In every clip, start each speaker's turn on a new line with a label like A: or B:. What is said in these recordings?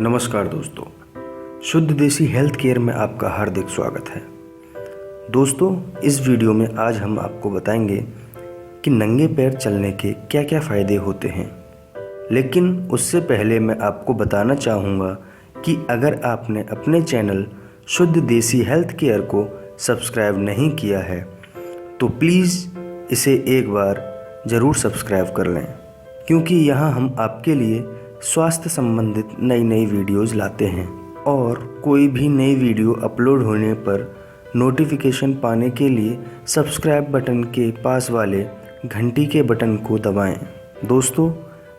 A: नमस्कार दोस्तों, शुद्ध देसी हेल्थ केयर में आपका हार्दिक स्वागत है। दोस्तों, इस वीडियो में आज हम आपको बताएंगे कि नंगे पैर चलने के क्या क्या फ़ायदे होते हैं। लेकिन उससे पहले मैं आपको बताना चाहूँगा कि अगर आपने अपने चैनल शुद्ध देसी हेल्थ केयर को सब्सक्राइब नहीं किया है तो प्लीज़ इसे एक बार ज़रूर सब्सक्राइब कर लें, क्योंकि यहाँ हम आपके लिए स्वास्थ्य संबंधित नई नई वीडियोज़ लाते हैं और कोई भी नई वीडियो अपलोड होने पर नोटिफिकेशन पाने के लिए सब्सक्राइब बटन के पास वाले घंटी के बटन को दबाएं। दोस्तों,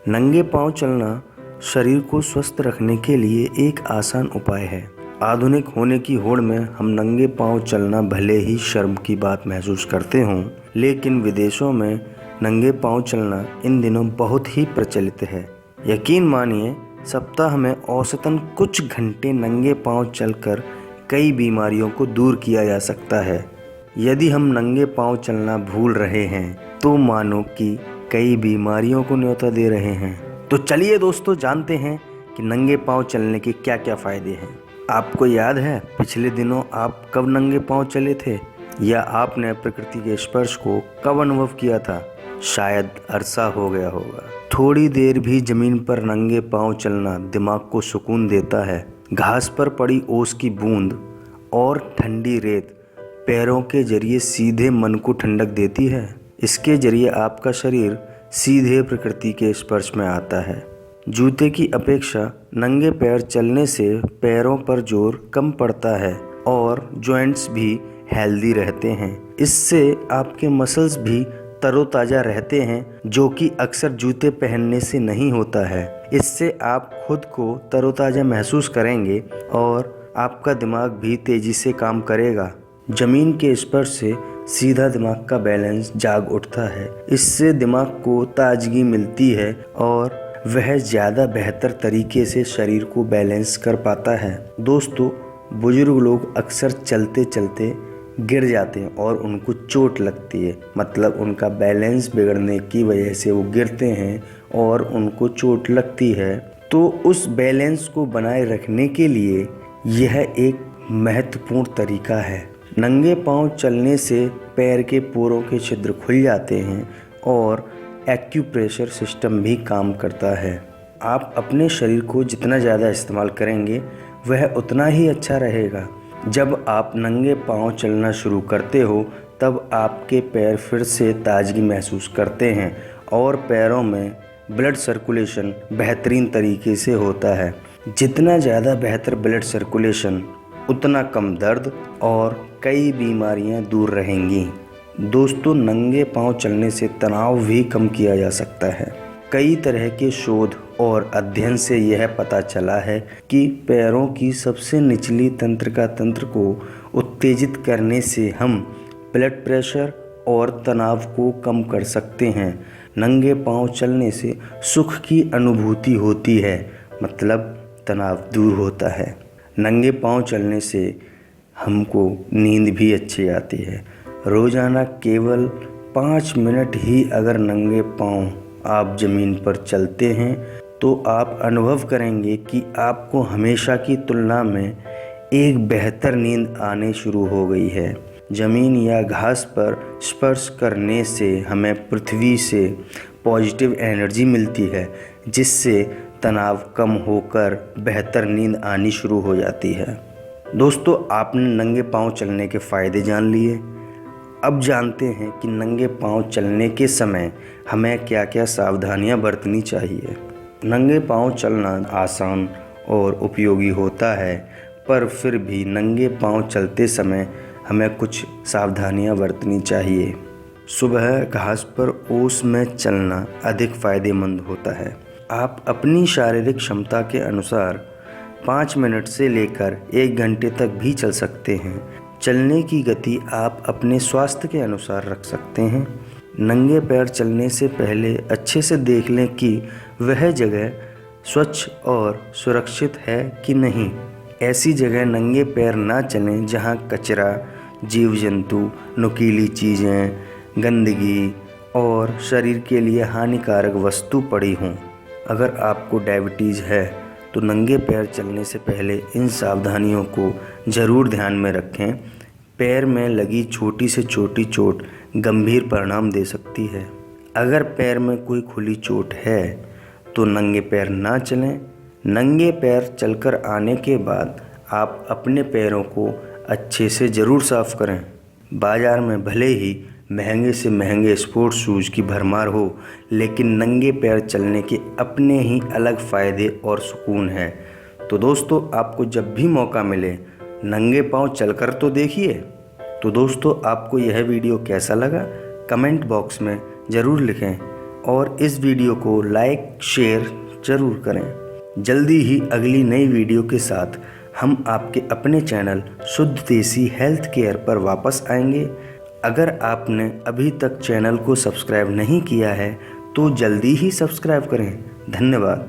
A: नंगे पांव चलना शरीर को स्वस्थ रखने के लिए एक आसान उपाय है। आधुनिक होने की होड़ में हम नंगे पांव चलना भले ही शर्म की बात महसूस करते हों, लेकिन विदेशों में नंगे पांव चलना इन दिनों बहुत ही प्रचलित है। यकीन मानिए, सप्ताह में औसतन कुछ घंटे नंगे पांव चलकर कई बीमारियों को दूर किया जा सकता है। यदि हम नंगे पांव चलना भूल रहे हैं तो मानो कि कई बीमारियों को न्योता दे रहे हैं। तो चलिए दोस्तों, जानते हैं कि नंगे पांव चलने के क्या क्या फ़ायदे हैं। आपको याद है पिछले दिनों आप कब नंगे पांव चले थे, या आपने प्रकृति के स्पर्श को कब अनुभव किया था? शायद अरसा हो गया होगा। थोड़ी देर भी ज़मीन पर नंगे पांव चलना दिमाग को सुकून देता है। घास पर पड़ी ओस की बूंद और ठंडी रेत पैरों के जरिए सीधे मन को ठंडक देती है। इसके जरिए आपका शरीर सीधे प्रकृति के स्पर्श में आता है। जूते की अपेक्षा नंगे पैर चलने से पैरों पर जोर कम पड़ता है और जॉइंट्स भी हेल्दी रहते हैं। इससे आपके मसल्स भी तरोताज़ा रहते हैं, जो कि अक्सर जूते पहनने से नहीं होता है। इससे आप खुद को तरोताज़ा महसूस करेंगे और आपका दिमाग भी तेज़ी से काम करेगा। ज़मीन के स्पर्श से सीधा दिमाग का बैलेंस जाग उठता है। इससे दिमाग को ताजगी मिलती है और वह ज़्यादा बेहतर तरीके से शरीर को बैलेंस कर पाता है। दोस्तों, बुजुर्ग लोग अक्सर चलते चलते गिर जाते हैं और उनको चोट लगती है, मतलब उनका बैलेंस बिगड़ने की वजह से वो गिरते हैं और उनको चोट लगती है। तो उस बैलेंस को बनाए रखने के लिए यह एक महत्वपूर्ण तरीका है। नंगे पांव चलने से पैर के पोरों के छिद्र खुल जाते हैं और एक्यूप्रेशर सिस्टम भी काम करता है। आप अपने शरीर को जितना ज़्यादा इस्तेमाल करेंगे वह उतना ही अच्छा रहेगा। जब आप नंगे पांव चलना शुरू करते हो तब आपके पैर फिर से ताजगी महसूस करते हैं और पैरों में ब्लड सर्कुलेशन बेहतरीन तरीके से होता है। जितना ज़्यादा बेहतर ब्लड सर्कुलेशन, उतना कम दर्द और कई बीमारियां दूर रहेंगी। दोस्तों, नंगे पांव चलने से तनाव भी कम किया जा सकता है। कई तरह के शोध और अध्ययन से यह पता चला है कि पैरों की सबसे निचली तंत्रिका तंत्र को उत्तेजित करने से हम ब्लड प्रेशर और तनाव को कम कर सकते हैं। नंगे पांव चलने से सुख की अनुभूति होती है, मतलब तनाव दूर होता है। नंगे पांव चलने से हमको नींद भी अच्छी आती है। रोज़ाना केवल 5 मिनट ही अगर नंगे पांव आप ज़मीन पर चलते हैं तो आप अनुभव करेंगे कि आपको हमेशा की तुलना में एक बेहतर नींद आने शुरू हो गई है। ज़मीन या घास पर स्पर्श करने से हमें पृथ्वी से पॉजिटिव एनर्जी मिलती है, जिससे तनाव कम होकर बेहतर नींद आनी शुरू हो जाती है। दोस्तों, आपने नंगे पांव चलने के फ़ायदे जान लिए। अब जानते हैं कि नंगे पांव चलने के समय हमें क्या क्या सावधानियां बरतनी चाहिए। नंगे पांव चलना आसान और उपयोगी होता है, पर फिर भी नंगे पांव चलते समय हमें कुछ सावधानियां बरतनी चाहिए। सुबह घास पर ओस में चलना अधिक फ़ायदेमंद होता है। आप अपनी शारीरिक क्षमता के अनुसार 5 मिनट से लेकर 1 घंटे तक भी चल सकते हैं। चलने की गति आप अपने स्वास्थ्य के अनुसार रख सकते हैं। नंगे पैर चलने से पहले अच्छे से देख लें कि वह जगह स्वच्छ और सुरक्षित है कि नहीं। ऐसी जगह नंगे पैर ना चलें जहां कचरा, जीव जंतु, नुकीली चीज़ें, गंदगी और शरीर के लिए हानिकारक वस्तु पड़ी हों। अगर आपको डायबिटीज़ है तो नंगे पैर चलने से पहले इन सावधानियों को ज़रूर ध्यान में रखें। पैर में लगी छोटी से छोटी चोट गंभीर परिणाम दे सकती है। अगर पैर में कोई खुली चोट है तो नंगे पैर ना चलें। नंगे पैर चलकर आने के बाद आप अपने पैरों को अच्छे से ज़रूर साफ़ करें। बाज़ार में भले ही महंगे से महंगे स्पोर्ट्स शूज़ की भरमार हो, लेकिन नंगे पैर चलने के अपने ही अलग फ़ायदे और सुकून है। तो दोस्तों, आपको जब भी मौका मिले नंगे पाँव चलकर तो देखिए। तो दोस्तों, आपको यह वीडियो कैसा लगा कमेंट बॉक्स में ज़रूर लिखें और इस वीडियो को लाइक शेयर ज़रूर करें। जल्दी ही अगली नई वीडियो के साथ हम आपके अपने चैनल शुद्ध देसी हेल्थ केयर पर वापस आएंगे। अगर आपने अभी तक चैनल को सब्सक्राइब नहीं किया है तो जल्दी ही सब्सक्राइब करें। धन्यवाद।